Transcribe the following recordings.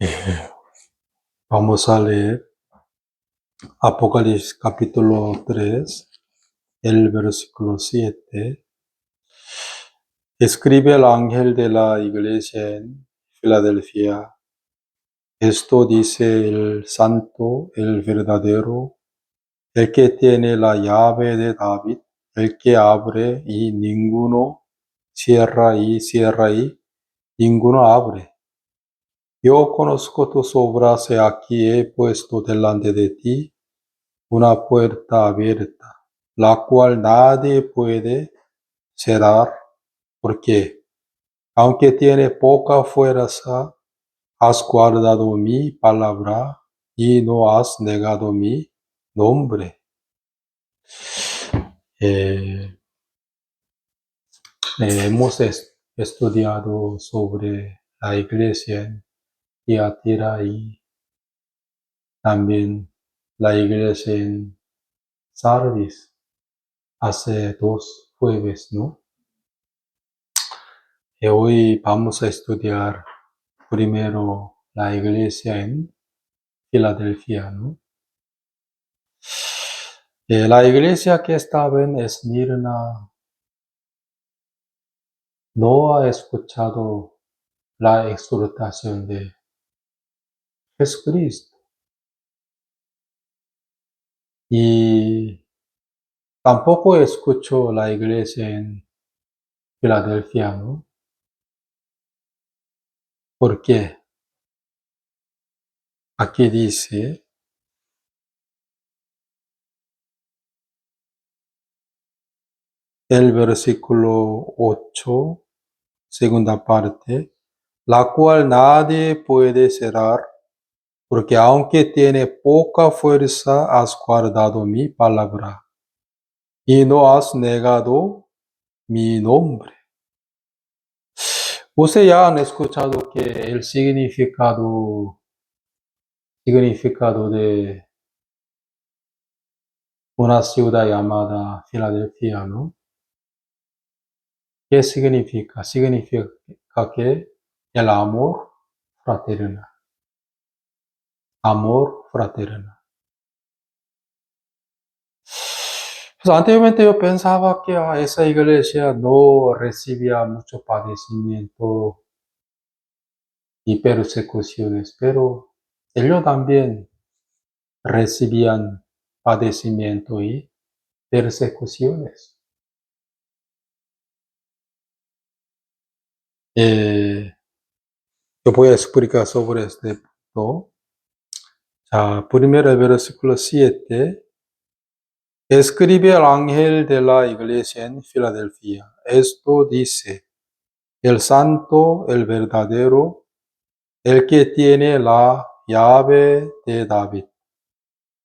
Eh, Vamos a leer Apocalipsis capítulo 3, el versículo 7. Escribe al ángel de la iglesia en Filadelfia. Esto dice el santo, el verdadero, el que tiene la llave de David, el que abre y ninguno cierra y cierra y ninguno abre. Yo conozco tus obras, y aquí he puesto delante de ti una puerta abierta, la cual nadie puede cerrar, porque, aunque tiene poca fuerza, has guardado mi palabra y no has negado mi nombre. Eh, Hemos estudiado sobre la iglesia en Tiatira y también la iglesia en Sardis hace 2 jueves, ¿no? Hoy vamos a estudiar primero la iglesia en Filadelfia, ¿no? La iglesia que estaba en Esmirna no ha escuchado la exhortación de Jesucristo y tampoco escuchó la iglesia en Filadelfia, ¿no? ¿Por qué? Aquí dice, el versículo 8, segunda parte, la cual nadie puede cerrar, porque aunque tiene poca fuerza, has guardado mi palabra y no has negado mi nombre. Ustedes ya han escuchado que el significado de una ciudad llamada Filadelfia, ¿no? ¿Qué significa? Significa que el amor fraterno. Amor fraterno. Pues anteriormente yo pensaba que esa iglesia no recibía mucho padecimiento y persecuciones, pero ellos también recibían padecimiento y persecuciones. Yo voy a explicar sobre este punto. Primero el versículo 7. Escribe al ángel de la iglesia en Filadelfia. Esto dice, el santo, el verdadero, el que tiene la llave de David,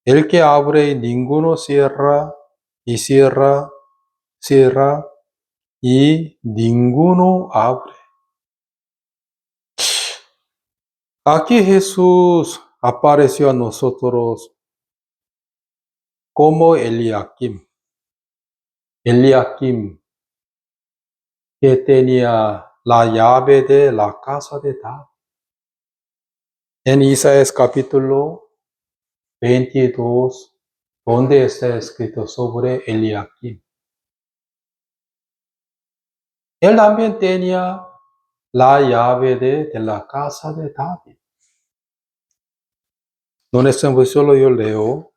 el que abre y ninguno cierra, y cierra y ninguno abre. Aquí Jesús apareció a nosotros como Eliakim. Eliakim, que tenía la llave de la casa de David. En Isaías capítulo 22, donde está escrito sobre Eliakim. Él también tenía la llave de la casa de David. No necesito, solo yo leo.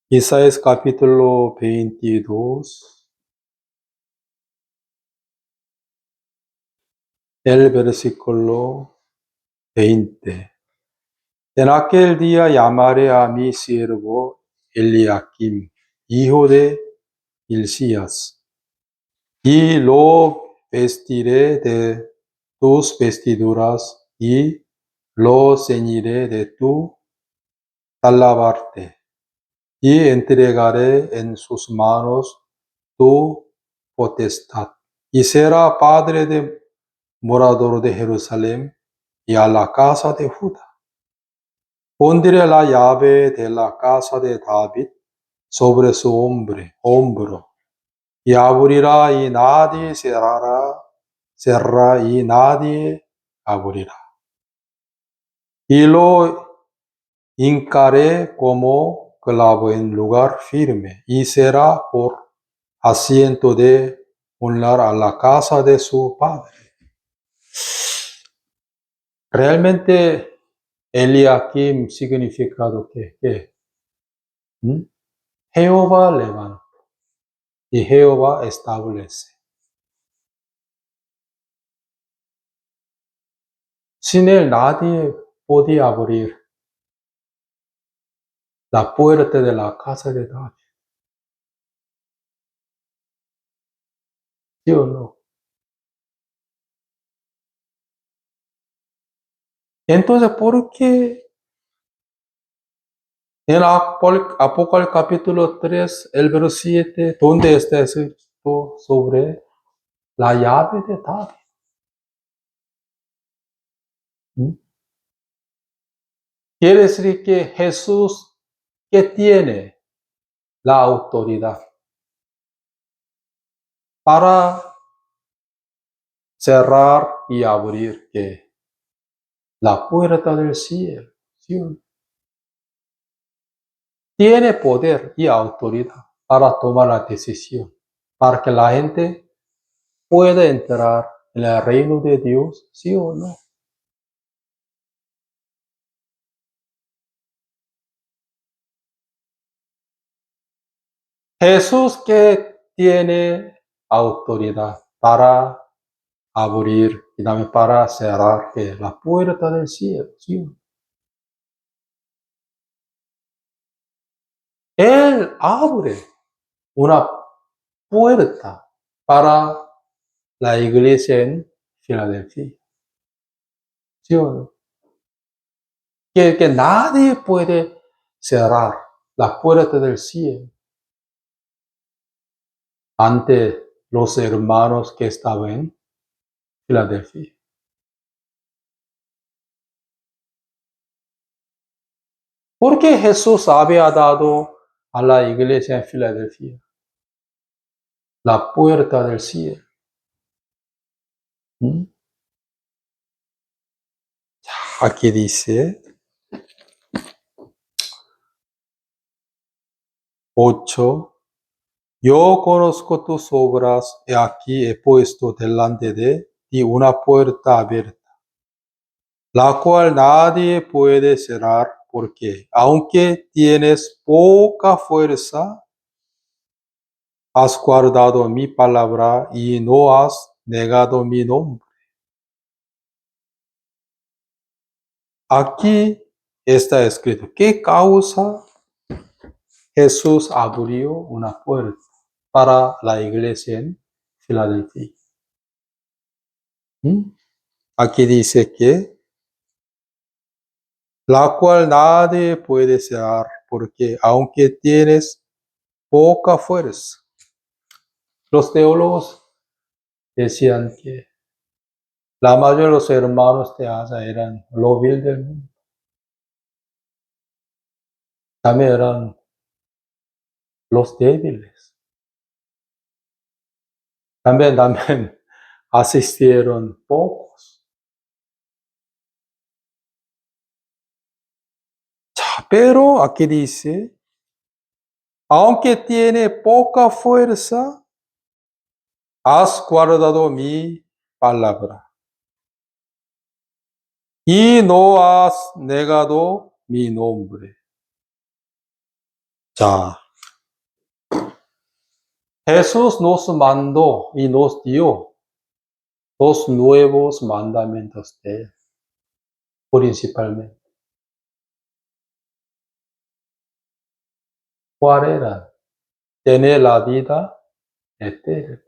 Isaías capítulo 22, el versículo 20. En aquel día llamaré a mi siervo Eliakim, hijo de Hilcías, y lo vestiré de tus vestiduras y lo ceñiré de tu talabarte, y entregaré en sus manos tu potestad, y será padre de morador de Jerusalén y a la casa de Judá. Pondré la llave de la casa de David sobre su hombro, y abrirá y nadie cerrará y nadie aburrirá. Y lo hincaré como clavo en lugar firme, y será por asiento de honrar a la casa de su padre. Realmente, Eliakim significado que Jehová levanta y Jehová establece. Sin él nadie podía abrir la puerta de la casa de David. ¿Sí o no? Entonces, ¿por qué en Apocalipsis capítulo 3, el verso 7, donde está escrito sobre la llave de David? Quiere decir que Jesús, que tiene la autoridad para cerrar y abrir que la puerta del cielo. ¿Sí? Tiene poder y autoridad para tomar la decisión, para que la gente pueda entrar en el reino de Dios, sí o no. Jesús que tiene autoridad para abrir y también para cerrar que la puerta del cielo, ¿sí o no? Él abre una puerta para la iglesia en Filadelfia, ¿sí o no? Que nadie puede cerrar la puerta del cielo ante los hermanos que estaban en Filadelfia. ¿Por qué Jesús había dado a la iglesia en Filadelfia la puerta del cielo? Aquí dice 8. Yo conozco tus obras, y aquí he puesto delante de ti una puerta abierta, la cual nadie puede cerrar, porque aunque tienes poca fuerza, has guardado mi palabra y no has negado mi nombre. Aquí está escrito, ¿qué causa Jesús abrió una puerta para la iglesia en Filadelfia? Aquí dice que la cual nadie puede cerrar, porque aunque tienes poca fuerza. Los teólogos decían que la mayoría de los hermanos de Asa eran lo vil del mundo. También eran los débiles. También asistieron pocos. Pero aquí dice, aunque tiene poca fuerza, has guardado mi palabra y no has negado mi nombre. 자, Jesús nos mandó y nos dio dos nuevos mandamientos de él, principalmente. ¿Cuál era? Tener la vida eterna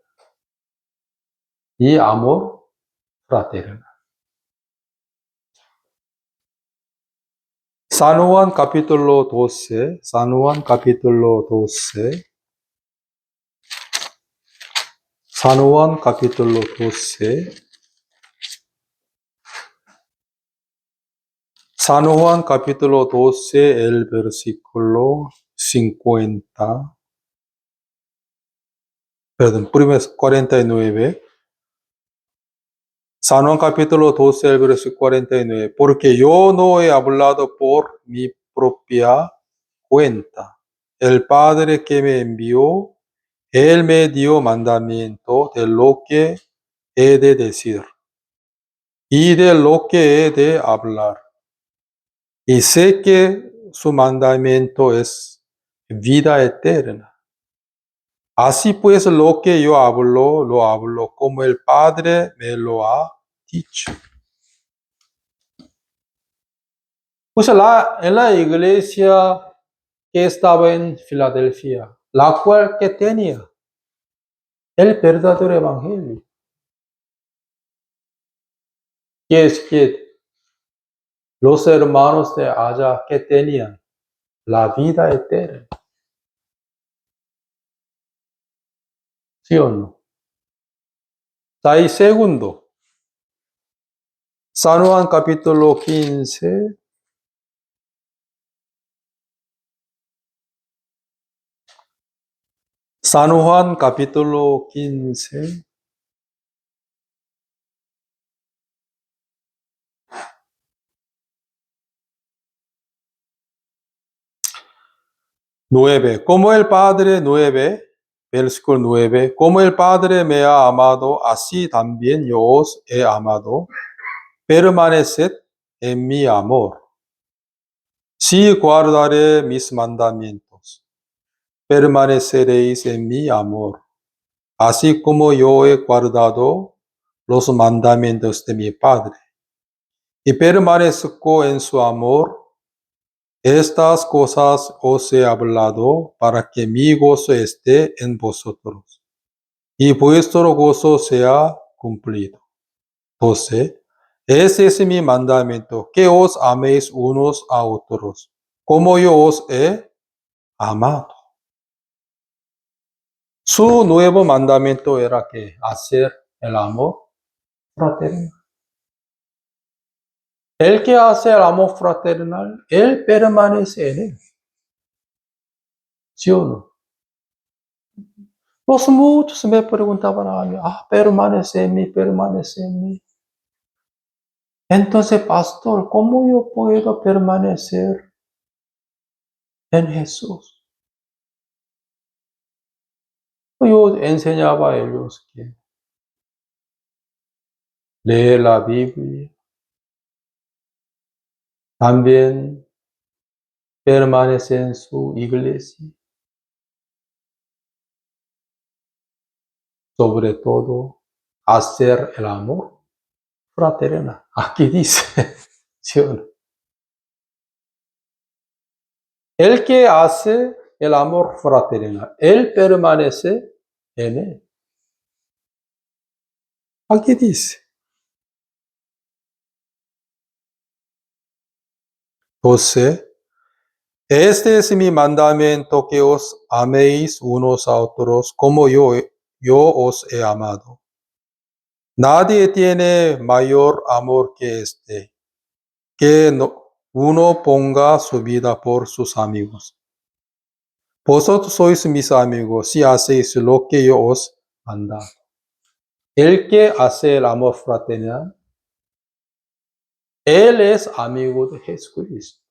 y amor fraterno. San Juan capítulo 12, San Juan capítulo 12, San Juan capítulo 12, San Juan capítulo 12, el versículo 50, perdón, primero 49. San Juan capítulo 12, el verso 49. Porque yo no he hablado por mi propia cuenta. El Padre que me envió, Él me dio mandamiento de lo que he de decir y de lo que he de hablar. Y sé que su mandamiento es vida eterna. Así pues, lo que yo hablo, lo hablo como el Padre me lo ha dicho. Pues en la iglesia que estaba en Filadelfia, la cual que tenía el verdadero evangelio, que es que los hermanos de allá que tenían la vida eterna, ¿sí o no? Y segundo, San Juan capítulo 15, San Juan capítulo 15, versículo 9, como el Padre me ha amado, así también yo os he amado, permaneced en mi amor. Si guardaré mis mandamientos, permaneceréis en mi amor, así como yo he guardado los mandamientos de mi Padre, y permanezco en su amor. Estas cosas os he hablado para que mi gozo esté en vosotros y vuestro gozo sea cumplido. 12. Ese es mi mandamiento, que os améis unos a otros, como yo os he amado. Su nuevo mandamiento era que hacer el amor fraternal. El que hace el amor fraternal, él permanece en él. ¿Sí o no? Los muchos me preguntaban a mí, permanece en mí, permanece en mí. Entonces, pastor, ¿cómo yo puedo permanecer en Jesús? Yo enseñaba a ellos que leer la Biblia, también permanecer en su iglesia, sobre todo hacer el amor fraternal. Aquí dice, ¿sí o no? El que hace el amor fraternal, él permanece en él. Aquí dice. 12. Este es mi mandamiento, que os améis unos a otros como yo os he amado. Nadie tiene mayor amor que este, que uno ponga su vida por sus amigos. Vosotros sois mis amigos si hacéis lo que yo os mando. El que hace el amor fraternal, él es amigo de Jesucristo.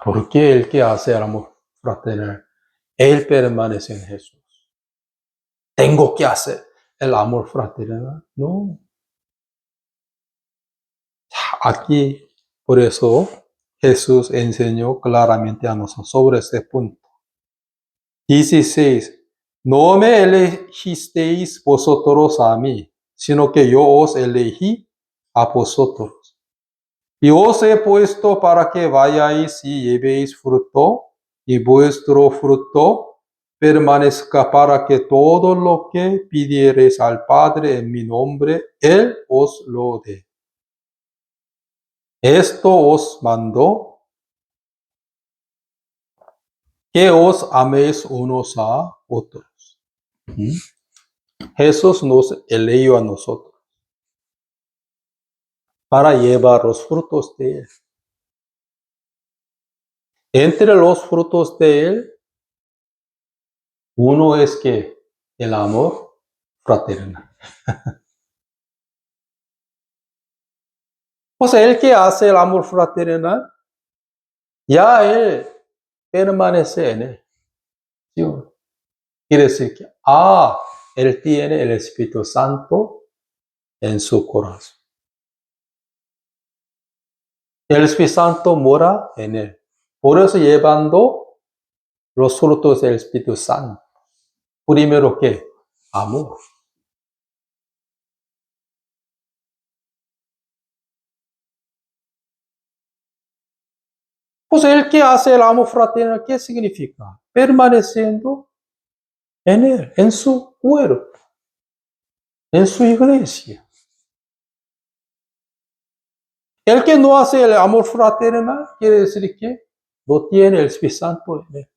¿Por qué el que hace el amor fraternal, él permanece en Jesús? Tengo que hacer el amor fraternal. No. Aquí, por eso, Jesús enseñó claramente a nosotros sobre este punto. 16. No me elegisteis vosotros a mí, sino que yo os elegí a vosotros. Y os he puesto para que vayáis y llevéis fruto, y vuestro fruto permanezca, para que todo lo que pidiereis al Padre en mi nombre, Él os lo dé. Esto os mandó, que os améis unos a otros. Jesús nos eligió a nosotros para llevar los frutos de Él. entre los frutos de él, uno es que el amor fraternal. Pues el que hace el amor fraternal, ya él permanece en él. ¿Sí? Quiere decir que, él tiene el Espíritu Santo en su corazón. El Espíritu Santo mora en él. Por eso llevando los frutos del Espíritu Santo. Primero, ¿qué? Amor. Pues el que hace el amor fraternal, ¿qué significa? Permaneciendo en él, en su cuerpo, en su iglesia. El que no hace el amor fraternal, quiere decir que no tiene el Espíritu Santo en él.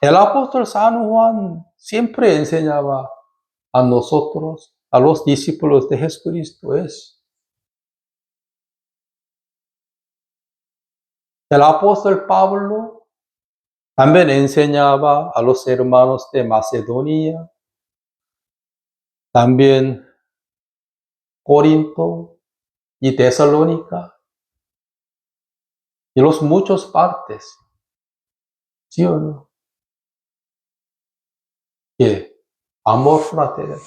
El apóstol San Juan siempre enseñaba a nosotros, a los discípulos de Jesucristo, es. El apóstol Pablo también enseñaba a los hermanos de Macedonia, también Corinto y Tesalónica, y los muchos partes, ¿sí o no? Que amor fraternal,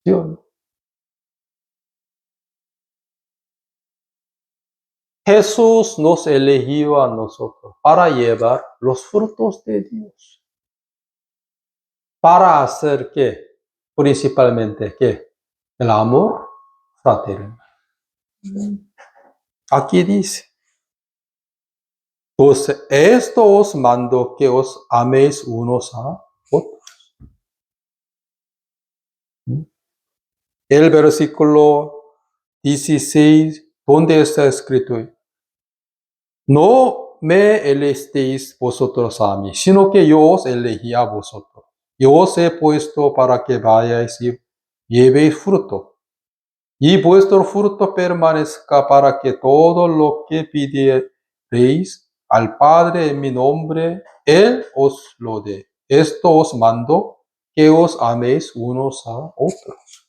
¿sí o no? Jesús nos eligió a nosotros para llevar los frutos de Dios. Para hacer ¿qué? Principalmente ¿qué? El amor fraternal. Aquí dice, pues esto os mando que os améis unos a otros. El versículo 16, ¿dónde está escrito? No me elegisteis vosotros a mí, sino que yo os elegí a vosotros. Yo os he puesto para que vayáis y llevéis fruto, y vuestro fruto permanezca, para que todo lo que pidiereis al Padre en mi nombre, Él os lo dé. Esto os mando, que os améis unos a otros.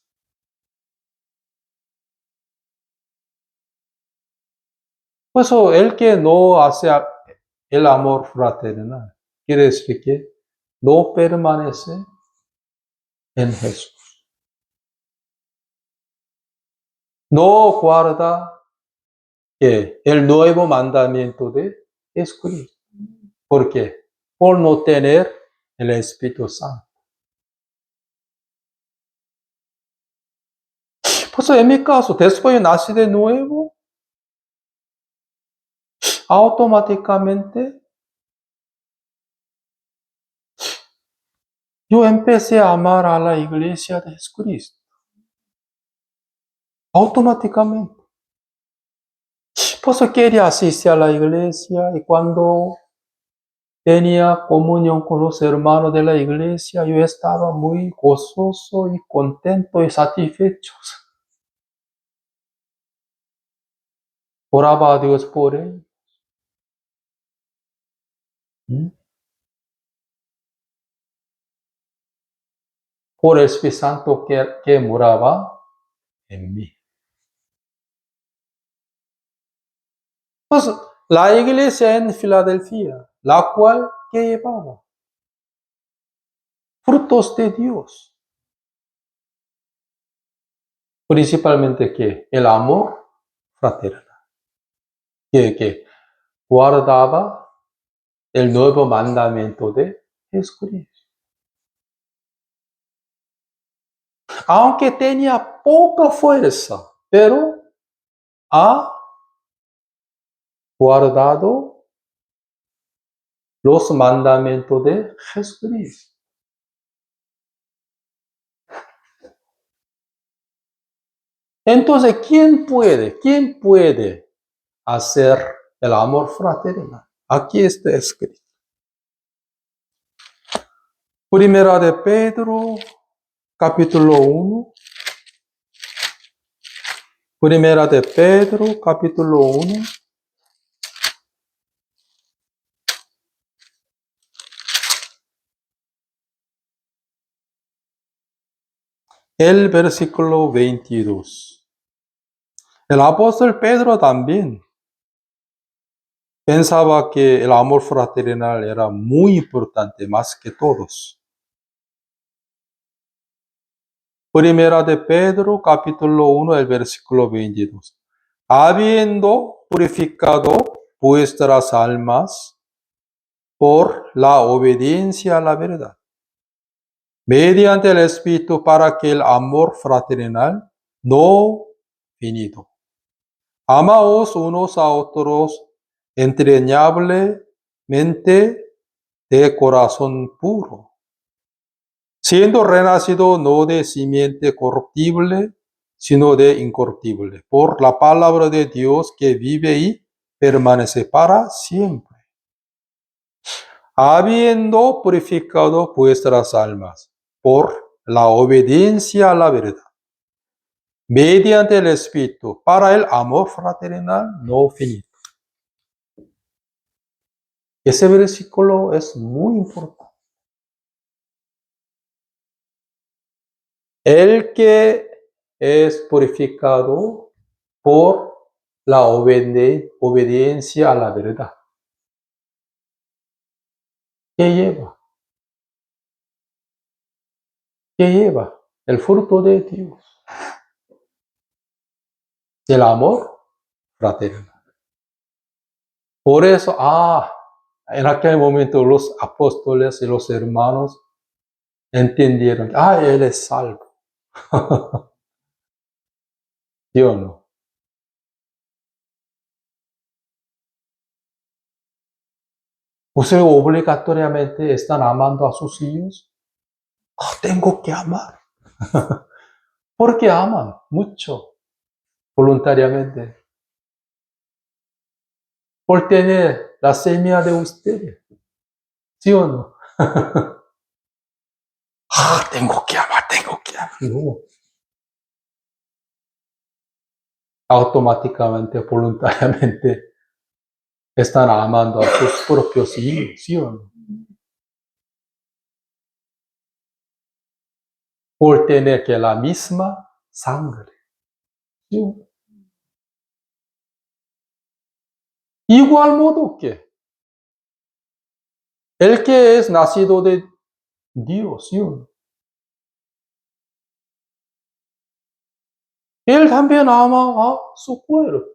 Por eso, el que no hace el amor fraternal, quiere decir que no permanece en Jesús. No guarda el nuevo mandamiento de Jesucristo. ¿Por qué? Por no tener el Espíritu Santo. Por eso en mi caso, después de nacer de nuevo, automáticamente yo empecé a amar a la iglesia de Jesucristo. Automáticamente. Por eso quería asistir a la iglesia, y cuando tenía comunión con los hermanos de la iglesia, yo estaba muy gozoso y contento y satisfecho. Oraba a Dios por él. Por el Espíritu Santo que moraba en mí. Pues la iglesia en Filadelfia, la cual que llevaba frutos de Dios. Principalmente que el amor fraternal. Que guardaba el nuevo mandamiento de Jesucristo. Aunque tenía poca fuerza, pero ha guardado los mandamientos de Jesucristo. Entonces, ¿quién puede hacer el amor fraternal? Aquí está escrito. Primera de Pedro, capítulo 1. Primera de Pedro, capítulo 1. El versículo 22. El apóstol Pedro también pensaba que el amor fraternal era muy importante, más que todos. Primera de Pedro, capítulo 1, el versículo 22. Habiendo purificado vuestras almas por la obediencia a la verdad, mediante el Espíritu, para que el amor fraternal no finito. Amaos unos a otros entrañablemente de corazón puro, siendo renacido no de simiente corruptible, sino de incorruptible, por la palabra de Dios que vive y permanece para siempre. Habiendo purificado vuestras almas por la obediencia a la verdad, mediante el Espíritu, para el amor fraternal no finito. Ese versículo es muy importante. El que es purificado por la obediencia a la verdad. ¿Qué lleva? ¿Qué lleva? El fruto de Dios. El amor fraternal. Por eso, en aquel momento los apóstoles y los hermanos entendieron, él es salvo. ¿Sí o no? ¿Ustedes obligatoriamente están amando a sus hijos? Tengo que amar. Porque aman mucho, voluntariamente, por tener la semilla de ustedes. ¿Sí o no? Tengo que amar, tengo que amar. No. Automáticamente, voluntariamente, están amando a sus propios hijos. ¿Sí o no? Por tener que la misma sangre. ¿Sí o no? Igual modo que el que es nacido de Dios, ¿sí o no? Él también ama a su cuerpo.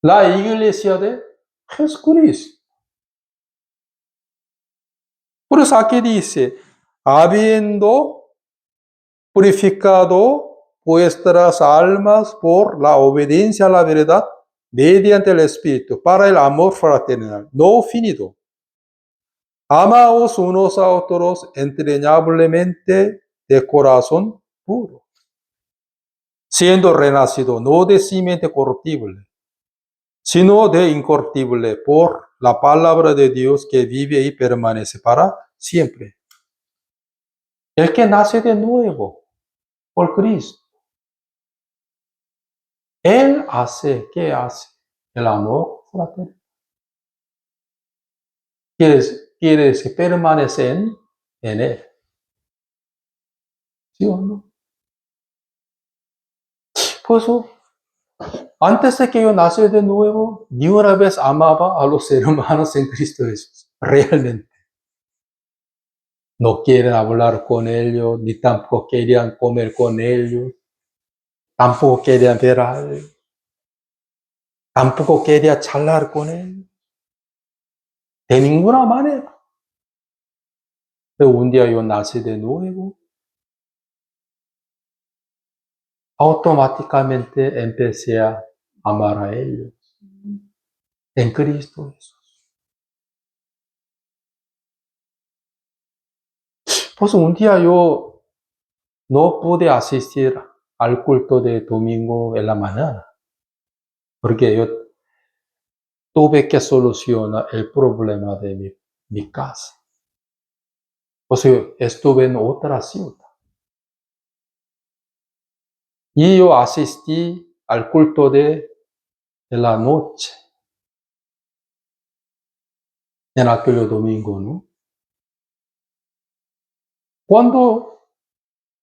La iglesia de Jesucristo. Por eso aquí dice, habiendo purificado vuestras almas por la obediencia a la verdad, mediante el Espíritu, para el amor fraternal, no finito. Amaos unos a otros entrañablemente de corazón puro, siendo renacido no de simiente corruptible, sino de incorruptible, por la palabra de Dios que vive y permanece para siempre. El que nace de nuevo por Cristo, Él hace, ¿qué hace? El amor fraternal. Quiere decir, permanecen en Él. ¿Sí o no? Por eso, antes de que yo naciera de nuevo, ni una vez amaba a los hermanos en Cristo Jesús. Realmente. No quieren hablar con ellos, ni tampoco querían comer con ellos. Tampoco querían ver a Él. Tampoco quería charlar con Él. De ninguna manera. Pero un día yo nací de nuevo. Automáticamente empecé a amar a ellos. En Cristo Jesús. Pues un día yo no pude asistir al culto de domingo en la mañana, porque yo tuve que solucionar el problema de mi casa. O sea, estuve en otra ciudad. Y yo asistí al culto de la noche en aquel domingo, ¿no? Cuando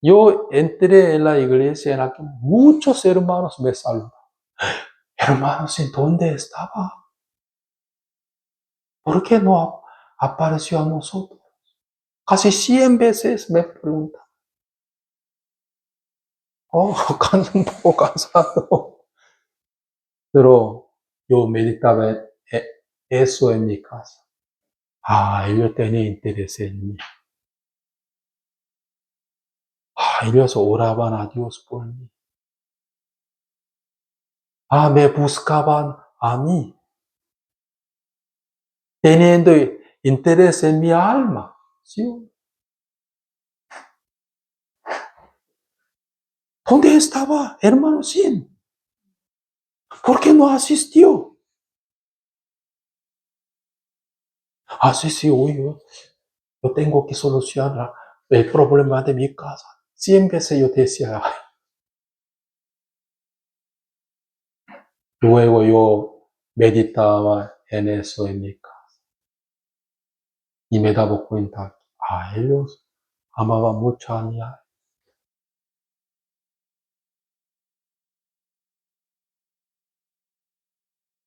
yo entré en la iglesia, muchos hermanos me saludaron. Hermanos, ¿en dónde estaba? ¿Por qué no apareció a nosotros? Casi 100 veces me preguntan. Oh, un poco cansado. Pero yo meditaba eso en mi casa. Ellos tenían interés en mí. Ellos oraban a Dios por mí. Me buscaban a mí, teniendo interés en mi alma. ¿Sí? ¿Dónde estaba, hermano Sin? ¿Por qué no asistió? Sí, hoy yo tengo que solucionar el problema de mi casa. 100 veces yo decía. Luego yo meditaba en eso en mi casa. Y me daba cuenta, ellos amaban mucho a mi alma.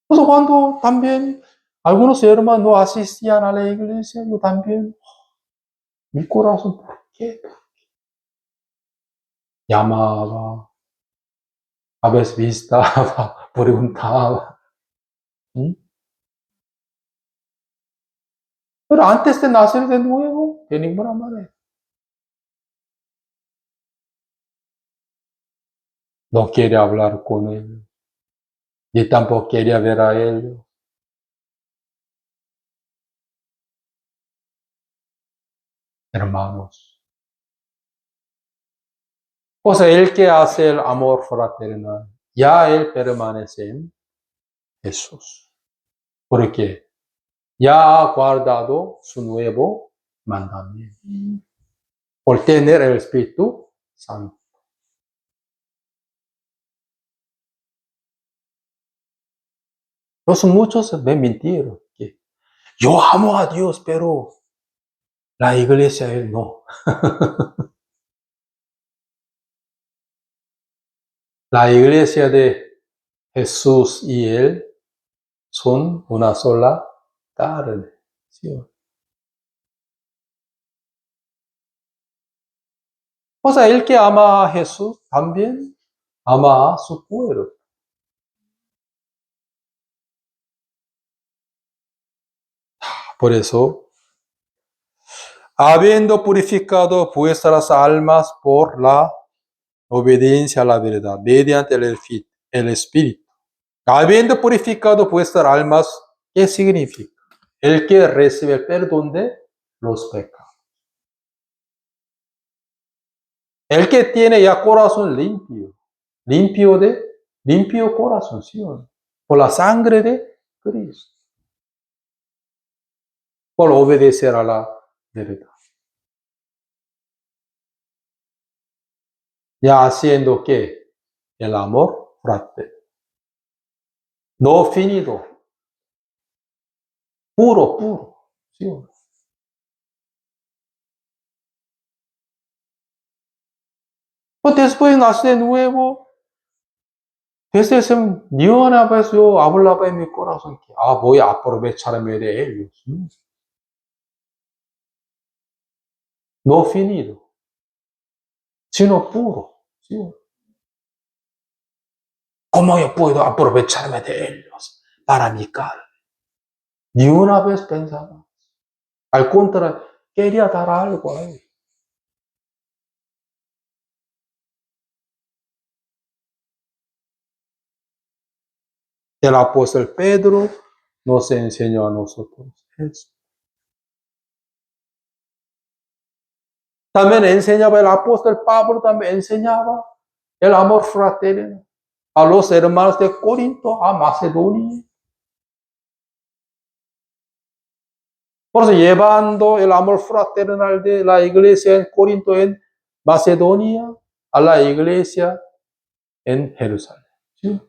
Pues cuando también algunos hermanos no asistían a la iglesia, yo también, mi corazón, ¿por qué? Llamaba, a veces visitaba, preguntaba. ¿Sí? Pero antes de nacer de nuevo, de ninguna manera. No quería hablar con ellos, ni tampoco quería ver a ellos. Hermanos. O sea, el que hace el amor fraternal, ya él permanece en Jesús. Porque ya ha guardado su nuevo mandamiento. Por tener el Espíritu Santo. Entonces muchos ven mentir. Que yo amo a Dios, pero la iglesia él no. La iglesia de Jesús y él son una sola carne. ¿Sí? O sea, el que ama a Jesús también ama a su pueblo. Por eso, habiendo purificado vuestras almas por la obediencia a la verdad, mediante el Espíritu. Habiendo purificado vuestras almas, ¿qué significa? El que recibe el perdón de los pecados. El que tiene ya corazón limpio, limpio corazón, ¿sí? Por la sangre de Cristo, por obedecer a la verdad. Ya haciendo que el amor fraterno, no finito, puro, ¿sí? Pues después nace de nuevo, desde ese ni una vez yo hablaba en mi corazón que, voy a aprovecharme de ellos. No finito, sino puro, ¿sí? ¿Cómo yo puedo aprovecharme de ellos para mi carne? Ni una vez pensaba. Al contrario, quería dar algo a ellos. El apóstol Pedro nos enseñó a nosotros eso. También enseñaba el apóstol Pablo, también enseñaba el amor fraterno a los hermanos de Corinto, a Macedonia. Por eso llevando el amor fraternal de la iglesia en Corinto, en Macedonia, a la iglesia en Jerusalén. ¿Sí?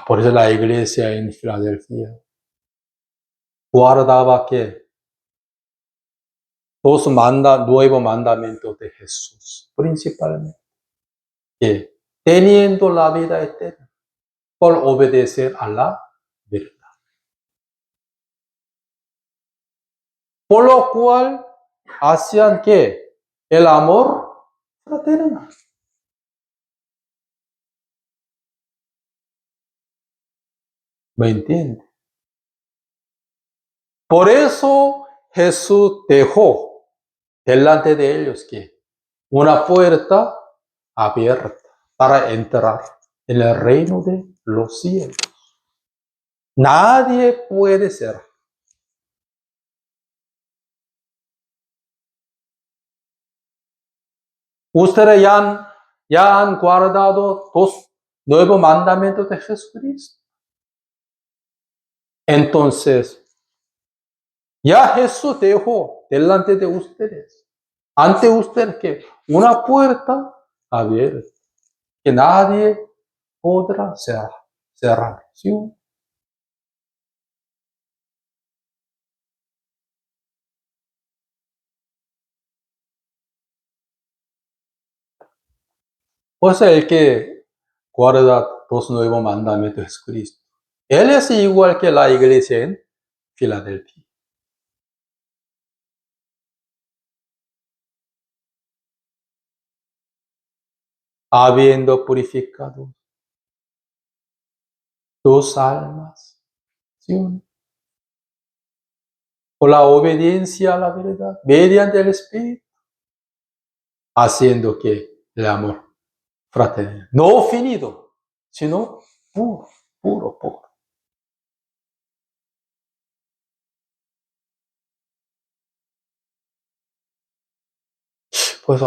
Por eso la iglesia en Filadelfia guardaba que nuevos mandamientos de Jesús, principalmente, que teniendo la vida eterna por obedecer a la verdad. Por lo cual hacían que el amor fraternal. ¿Me entiende? Por eso Jesús dejó delante de ellos que una puerta abierta para entrar en el reino de los cielos. Nadie puede ser. Ustedes ya han guardado los nuevos mandamientos de Jesucristo. Entonces, ya Jesús dejó delante de ustedes, ante ustedes, que una puerta abierta, que nadie podrá cerrar. ¿Sí? Pues el que guarda los nuevos mandamientos de Jesucristo, él es igual que la iglesia en Filadelfia. Habiendo purificado tus almas, ¿sí? Por la obediencia a la verdad, mediante el Espíritu, haciendo que el amor fraternal, no finito, sino puro, puro, puro. Pues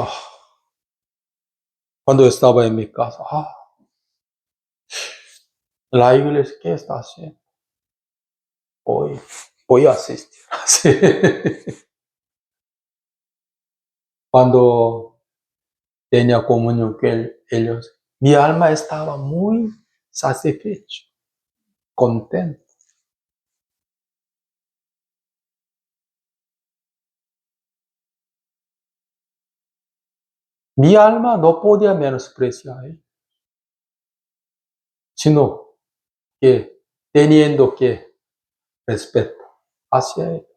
cuando estaba en mi casa, la iglesia, ¿qué está haciendo? Voy a asistir. Sí. Cuando tenía comunión con ellos, mi alma estaba muy satisfecha, contenta. Mi alma no podía menospreciar, sino que teniendo que respeto hacia él.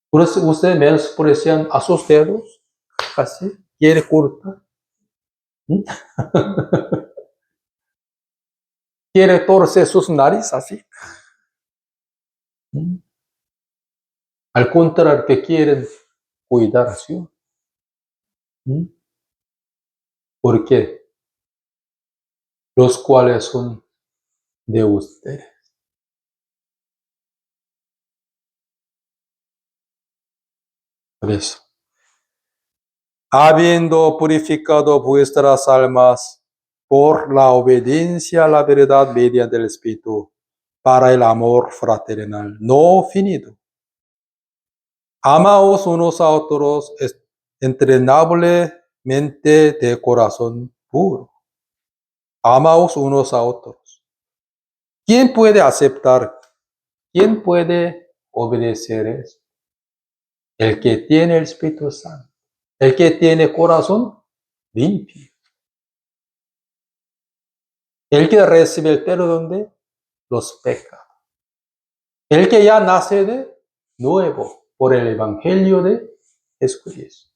Por eso ustedes menosprecian a sus dedos, así, quiere cortar. ¿Mm? Quiere torcer sus narices así. ¿Mm? Al contrario, que quieren cuidar, ¿sí? ¿Mm? Porque los cuales son de ustedes. Por eso, habiendo purificado vuestras almas por la obediencia a la verdad mediante el Espíritu, para el amor fraternal no finito. Amaos unos a otros entrenablemente de corazón puro. Amaos unos a otros. ¿Quién puede aceptar? ¿Quién puede obedecer eso? El que tiene el Espíritu Santo. El que tiene corazón limpio. El que recibe el perdón de los pecados. El que ya nace de nuevo por el Evangelio de Jesucristo.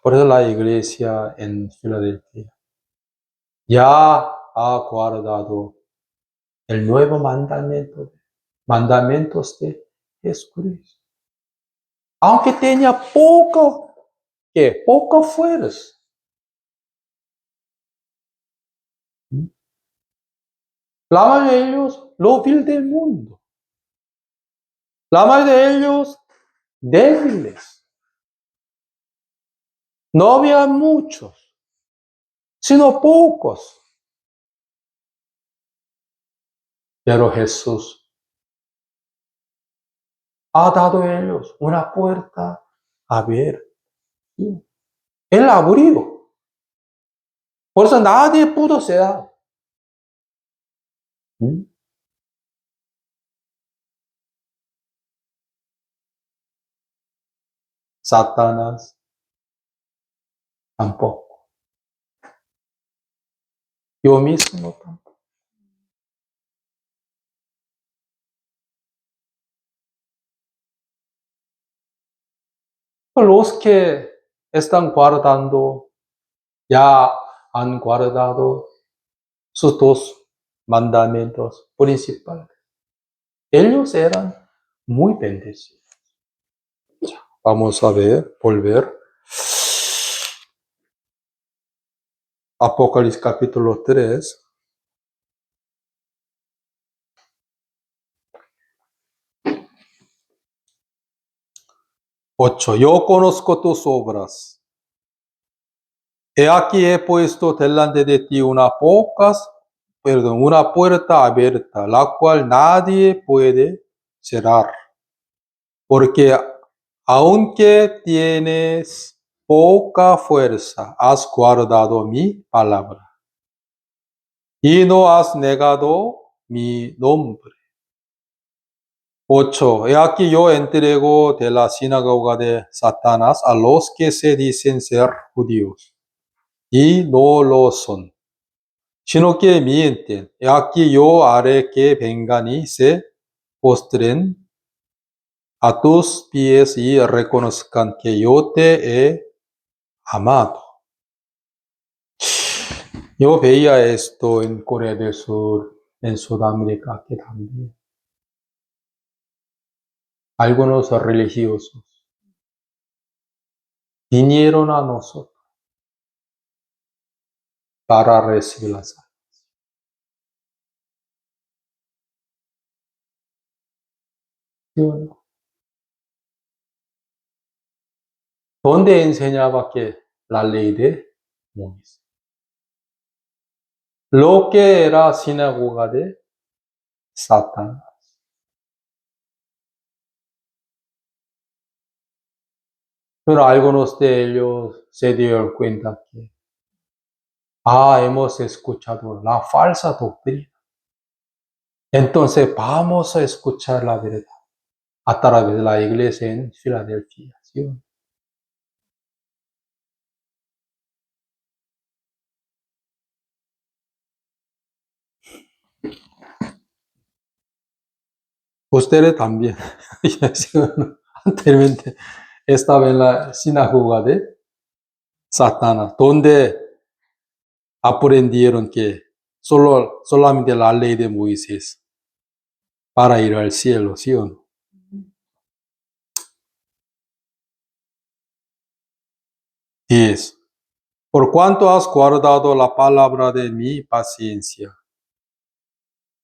Por eso la iglesia en Filadelfia ya ha guardado el nuevo mandamientos de Jesucristo. Aunque tenía poca fuerza. La mayoría de ellos lo vil del mundo. La mayoría de ellos débiles. No había muchos, sino pocos. Pero Jesús ha dado a ellos una puerta abierta. Él abrió. Por eso nadie pudo cerrar. Satanás tampoco. Yo mismo tampoco. Los que están guardando, ya han guardado sus dos mandamientos principales. Ellos eran muy bendecidos. Vamos a ver, volver. Apocalipsis capítulo 3. 8. Yo conozco tus obras. He aquí he puesto delante de ti una puerta abierta, la cual nadie puede cerrar. Porque aunque tienes poca fuerza, has guardado mi palabra y no has negado mi nombre. 8. He aquí yo entrego de la sinagoga de Satanás a los que se dicen ser judíos y no lo son, sino que mienten. He aquí yo haré que vengan y se postren a tus pies y reconozcan que yo te he amado. Yo veía esto en Corea del Sur, en Sudamérica, que también algunos religiosos vinieron a nosotros para recibir la salvación. ¿Dónde enseñaba que la ley de Moisés? Lo que era sinagoga de Satanás. Pero algunos de ellos se dieron cuenta que, hemos escuchado la falsa doctrina. Entonces vamos a escuchar la verdad a través de la iglesia en Filadelfia. ¿Sí? Ustedes también. Anteriormente estaba en la sinagoga de Satanás, donde aprendieron que solamente la ley de Moisés para ir al cielo, ¿sí o no? 10. Por cuanto has guardado la palabra de mi paciencia,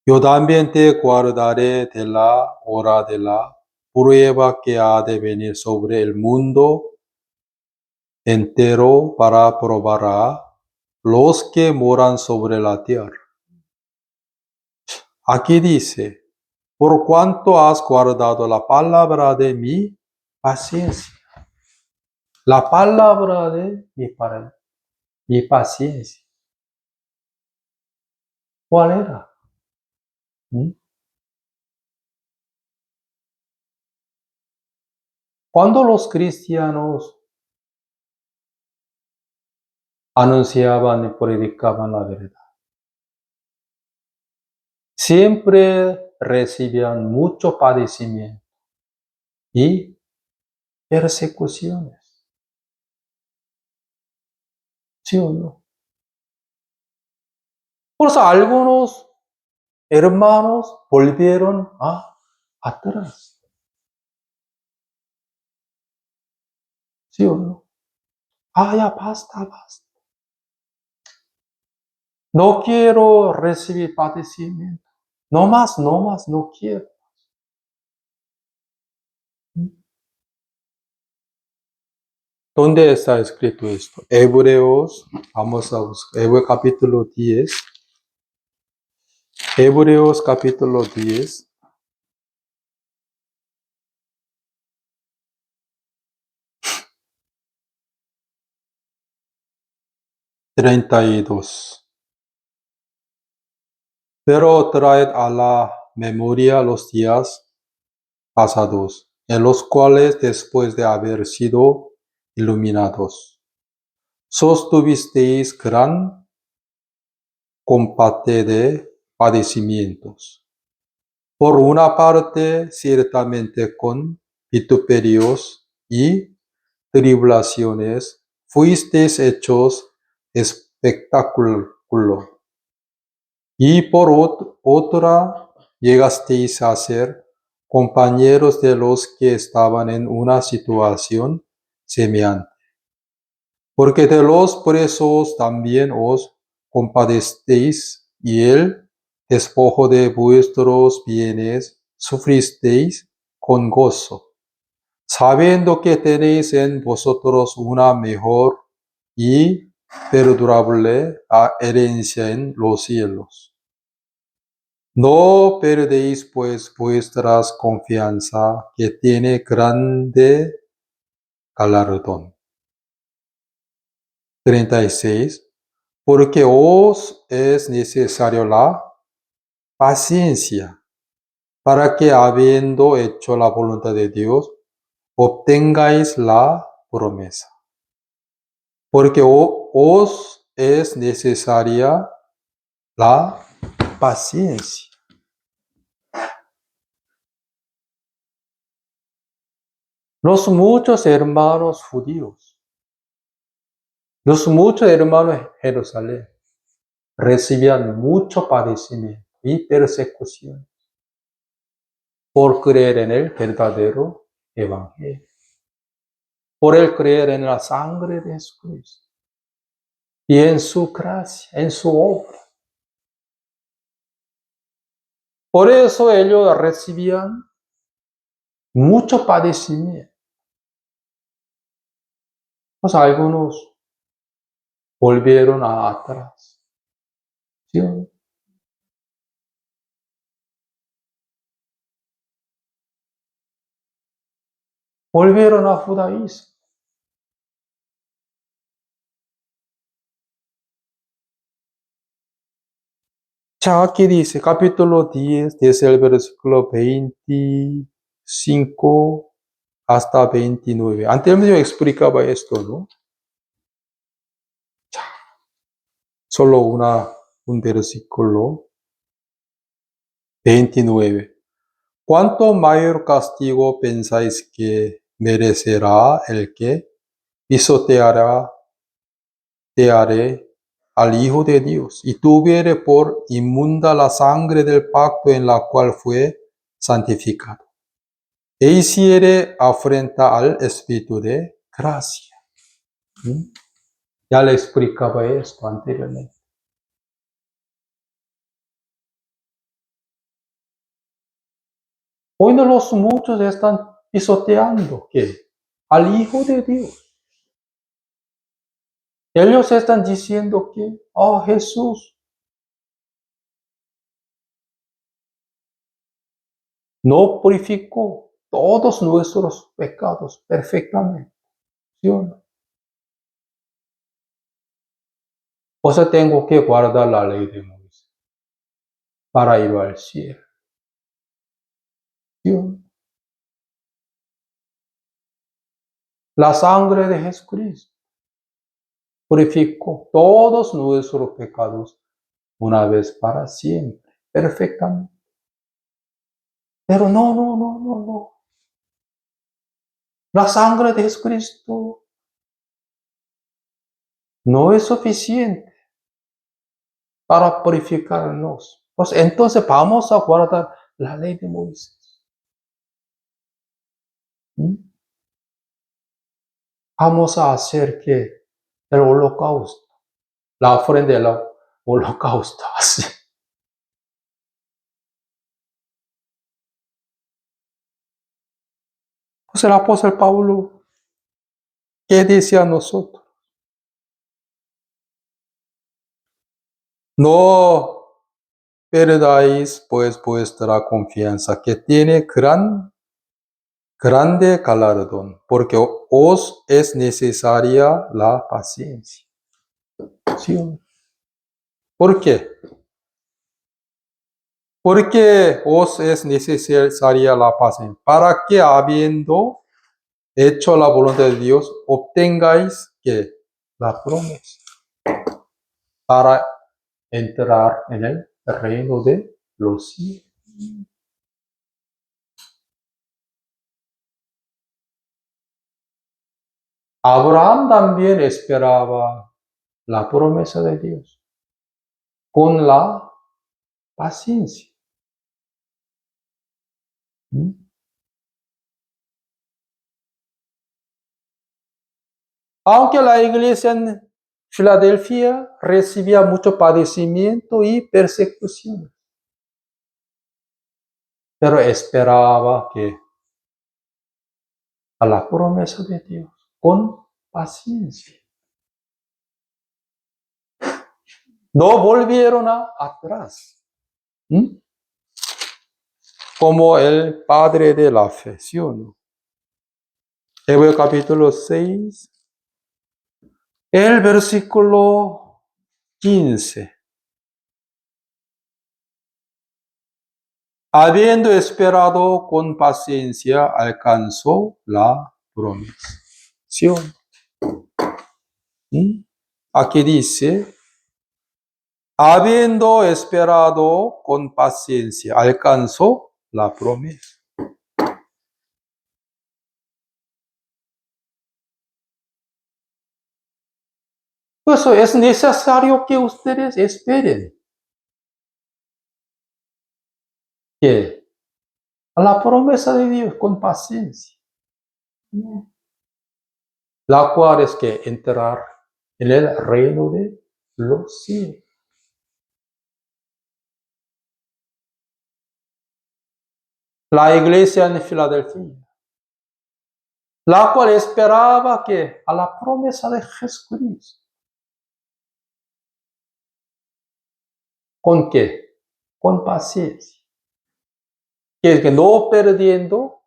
yo también te guardaré de la hora de la prueba que ha de venir sobre el mundo entero para probar a los que moran sobre la tierra. Aquí dice, por cuanto has guardado la palabra de mi paciencia. La palabra de mi paciencia. ¿Cuál era? Cuando los cristianos anunciaban y predicaban la verdad, siempre recibían mucho padecimiento y persecuciones. ¿Sí o no? Por eso algunos hermanos volvieron atrás. ¿Sí o no? Ya basta. No quiero recibir padecimiento. No más, no quiero. ¿Dónde está escrito esto? Hebreos, vamos a buscar, Hebreos capítulo 10. Hebreos capítulo 10. 32. Pero traed a la memoria los días pasados, en los cuales después de haber sido iluminados, sostuvisteis gran combate de padecimientos. Por una parte, ciertamente con vituperios y tribulaciones, fuisteis hechos espectáculo. Y por otra, llegasteis a ser compañeros de los que estaban en una situación semejante. Porque de los presos también os compadecéis, y el despojo de vuestros bienes sufristeis con gozo, sabiendo que tenéis en vosotros una mejor y perdurable herencia en los cielos. No perdéis pues vuestras confianza, que tiene grande galardón. 36. Porque os es necesario la paciencia, para que habiendo hecho la voluntad de Dios, obtengáis la promesa. Porque os es necesaria la paciencia. Los muchos hermanos judíos, los muchos hermanos de Jerusalén, recibían mucho padecimiento y persecución por creer en el verdadero evangelio, por el creer en la sangre de Jesucristo y en su gracia, en su obra. Por eso ellos recibían mucho padecimiento. Pues algunos volvieron atrás. ¿Sí? Volvieron a judaísmo. Ya aquí dice, capítulo 10, desde el versículo 25 hasta 29. Antes yo explicaba esto, ¿no? Solo un versículo 29. ¿Cuánto mayor castigo pensáis que merecerá el que pisoteará al Hijo de Dios y tuviere por inmunda la sangre del pacto en la cual fue santificado, e hiciere afrenta al Espíritu de gracia? ¿Mm? Ya le explicaba esto anteriormente. Hoy no los muchos están pisoteando, ¿qué? Al Hijo de Dios. Ellos están diciendo que, oh Jesús, no purificó todos nuestros pecados perfectamente, ¿sí o no? O sea, tengo que guardar la ley de Moisés para ir al cielo, ¿sí o no? La sangre de Jesucristo purificó todos nuestros pecados una vez para siempre, perfectamente. Pero no. La sangre de Jesucristo no es suficiente para purificarnos. Pues entonces vamos a guardar la ley de Moisés. ¿Mm? Vamos a hacer que el holocausto, la ofrenda del holocausto, así. Pues el apóstol Pablo ¿Qué dice a nosotros? No perdáis pues vuestra confianza, que tiene grande galardón, porque os es necesaria la paciencia. ¿Sí? ¿Por qué? Porque os es necesaria la paciencia, para que habiendo hecho la voluntad de Dios, obtengáis que la promesa para entrar en el reino de los cielos. Abraham también esperaba la promesa de Dios con la paciencia. Aunque la iglesia en Filadelfia recibía mucho padecimiento y persecución, pero esperaba que a la promesa de Dios con paciencia. No volvieron atrás. Como el padre de la fe, ¿sí o no? Hebreos capítulo 6, el versículo 15. Habiendo esperado con paciencia, alcanzó la promesa. ¿Sí o no? Aquí dice, habiendo esperado con paciencia, alcanzó la promesa. Por eso es necesario que ustedes esperen que a la promesa de Dios con paciencia, la cual es que entrar en el reino de los cielos. La iglesia en Filadelfia, la cual esperaba que a la promesa de Jesucristo. ¿Con qué? Con paciencia. Que no perdiendo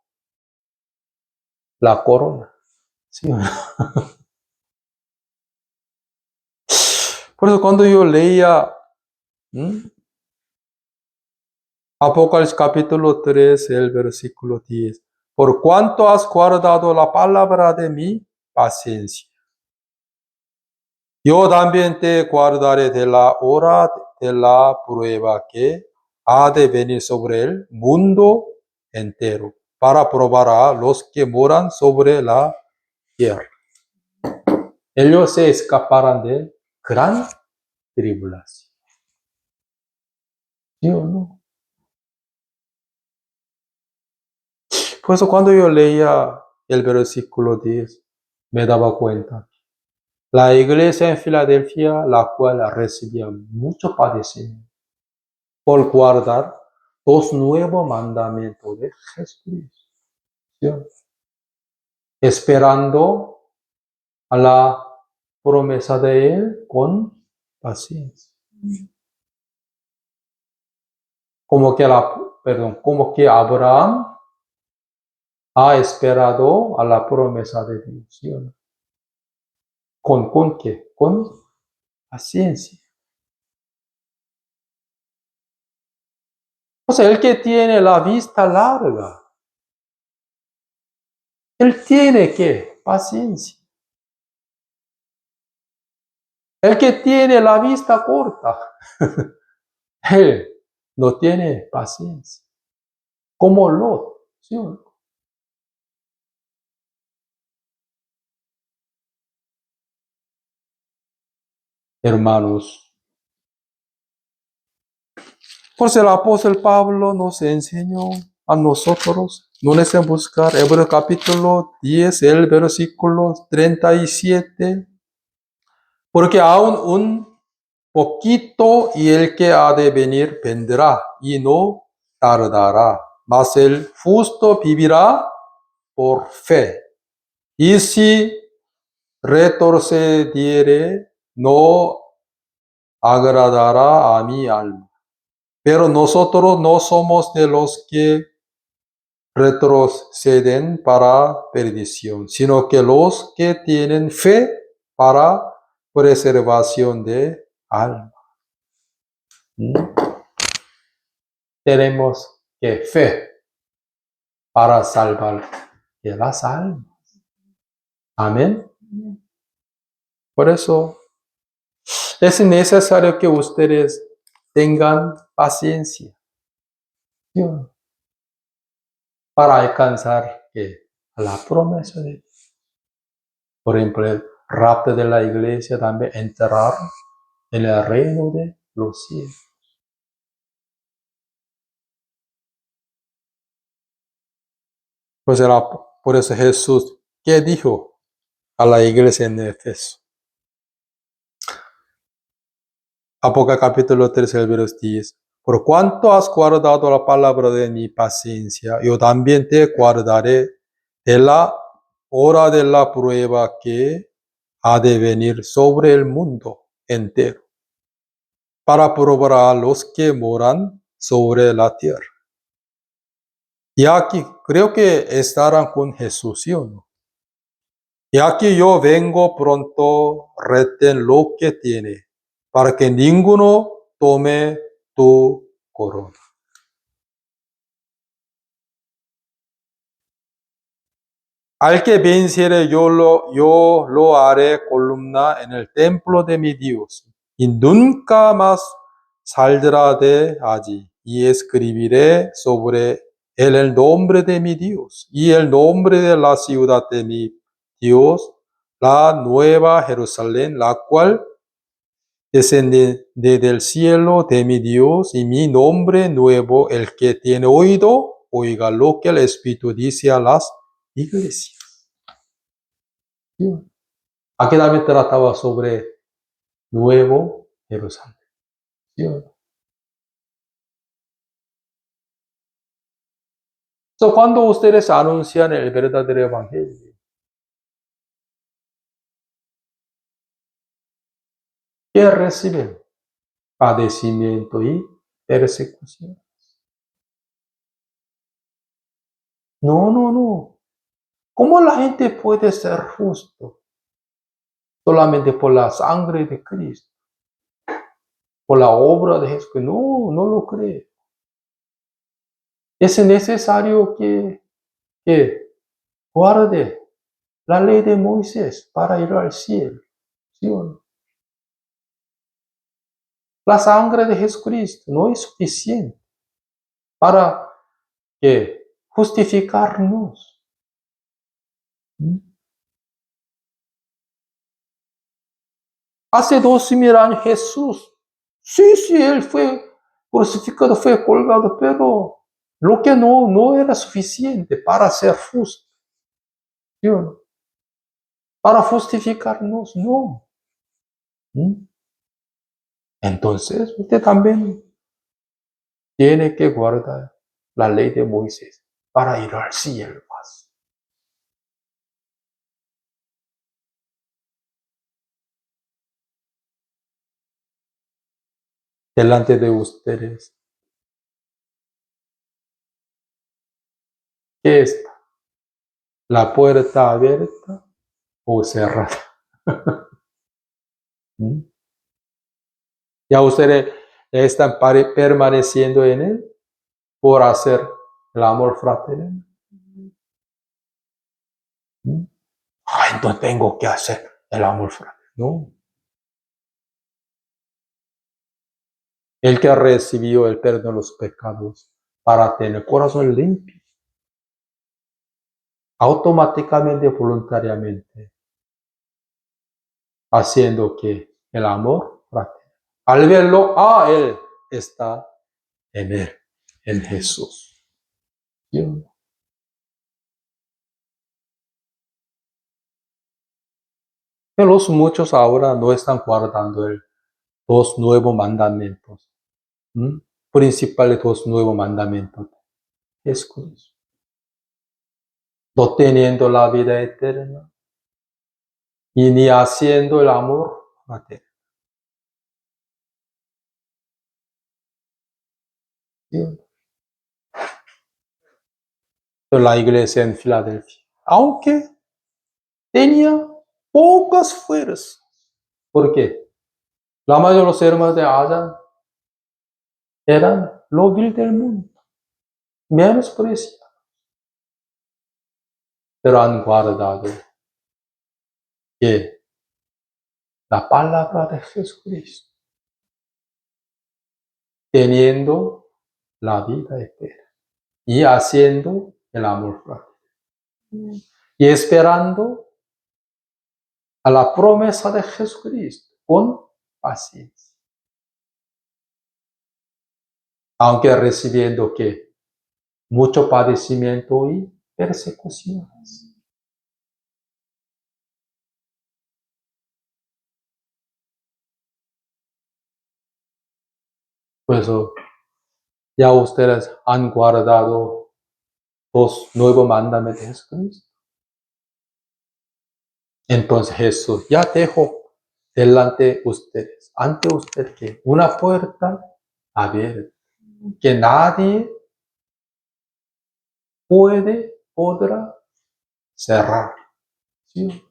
la corona. ¿Sí? Por eso cuando yo leía Apocalipsis capítulo 3, el versículo 10, por cuanto has guardado la palabra de mi paciencia, yo también te guardaré de la hora de la prueba que ha de venir sobre el mundo entero, para probar a los que moran sobre la tierra. Ellos se escaparán de gran tribulación. ¿Sí o no? Por eso cuando yo leía el versículo 10, me daba cuenta. La iglesia en Filadelfia, la cual recibía mucho padecimiento por guardar los nuevos mandamientos de Jesucristo, ¿sí? Esperando a la promesa de Él con paciencia. Como que Abraham ha esperado a la promesa de Dios, ¿sí? ¿Con qué? Con paciencia. O sea, el que tiene la vista larga, él tiene que paciencia. El que tiene la vista corta, él no tiene paciencia. Como Lot, ¿sí o no? Hermanos, pues el apóstol Pablo nos enseñó a nosotros, no necesitamos buscar Hebreos capítulo 10, el versículo 37, porque aún un poquito y el que ha de venir vendrá y no tardará, mas el justo vivirá por fe. Y si retrocediere, no agradará a mi alma. Pero nosotros no somos de los que retroceden para perdición, sino que los que tienen fe para preservación de alma. Tenemos que fe para salvar de las almas. Amén. Por eso es necesario que ustedes tengan paciencia para alcanzar la promesa de Dios. Por ejemplo, el rapto de la iglesia también entrar en el reino de los cielos. Pues por eso Jesús, ¿qué dijo a la iglesia en Efeso? Apocalipsis capítulo 13, verso 10. Por cuanto has guardado la palabra de mi paciencia, yo también te guardaré de la hora de la prueba que ha de venir sobre el mundo entero, para probar a los que moran sobre la tierra. Y aquí creo que estarán con Jesús, ¿sí o no? Y aquí yo vengo pronto, retén lo que tiene, para que ninguno tome tu corona. Al que venciere yo lo haré columna en el templo de mi Dios, y nunca más saldrá de allí, y escribiré sobre él el nombre de mi Dios, y el nombre de la ciudad de mi Dios, la nueva Jerusalén, la cual descende del cielo de mi Dios, y mi nombre nuevo. El que tiene oído, oiga lo que el Espíritu dice a las iglesias. Aquí también trataba sobre Nuevo Jerusalén. Cuando ustedes anuncian el verdadero evangelio, ¿qué reciben? Padecimiento y persecución. No. ¿Cómo la gente puede ser justo? Solamente por la sangre de Cristo, por la obra de Jesús. No lo cree. Es necesario que guarde la ley de Moisés para ir al cielo. ¿Sí o no? La sangre de Jesucristo no es suficiente para justificarnos. Hace 2000 años Jesús, sí, él fue crucificado, fue colgado, pero lo que no era suficiente para ser justo. ¿Sí o no? Para justificarnos, no. Entonces, usted también tiene que guardar la ley de Moisés para ir al cielo. Delante de ustedes, ¿qué está? ¿La puerta abierta o cerrada? Ya ustedes están permaneciendo en él por hacer el amor fraternal. Entonces tengo que hacer el amor fraternal. No. El que recibió el perdón de los pecados para tener corazón limpio, automáticamente, voluntariamente, haciendo que el amor fraternal. Al verlo, él está en él, en Jesús. Pero los muchos ahora no están guardando los nuevos mandamientos. Principales dos nuevos mandamientos. Jesucristo. No teniendo la vida eterna y ni haciendo el amor fraterno. La iglesia en Filadelfia, aunque tenía pocas fuerzas. ¿Por qué? La mayoría de los hermanos de Adán eran lo vil del mundo, menospreciados, pero han guardado que la palabra de Jesucristo, teniendo la vida eterna y haciendo el amor fraterno y esperando a la promesa de Jesucristo con paciencia, aunque recibiendo que mucho padecimiento y persecuciones. Por eso ya ustedes han guardado los nuevos mandamientos de Jesucristo. Entonces Jesús ya dejó delante ustedes, ante ustedes, que una puerta abierta, que nadie podrá cerrar. ¿Sí?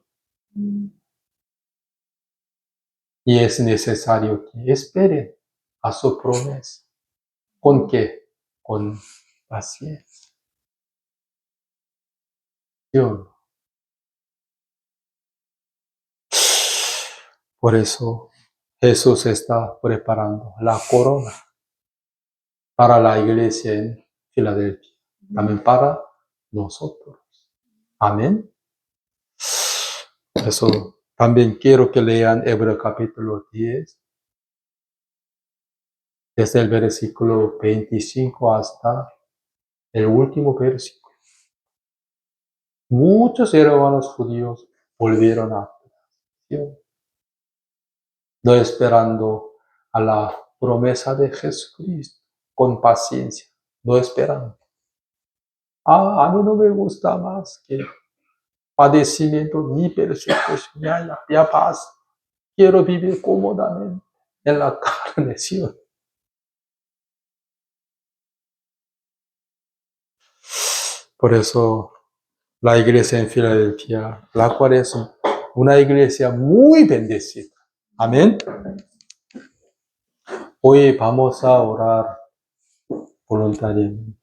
Y es necesario que esperen a su promesa. ¿Con qué? Con paciencia. ¿Sí o no? Por eso Jesús está preparando la corona para la iglesia en Filadelfia, también para nosotros. Amén. Por eso también quiero que lean Hebreos capítulo 10, desde el versículo 25 hasta el último versículo. Muchos hermanos judíos volvieron a Dios, no esperando a la promesa de Jesucristo, con paciencia, no esperando. A mí no me gusta más que padecimiento ni persecución, ya paz. Quiero vivir cómodamente en la carne, ¿sí? Por eso la iglesia en Filadelfia, la cual es una iglesia muy bendecida. Amén. Hoy vamos a orar voluntariamente.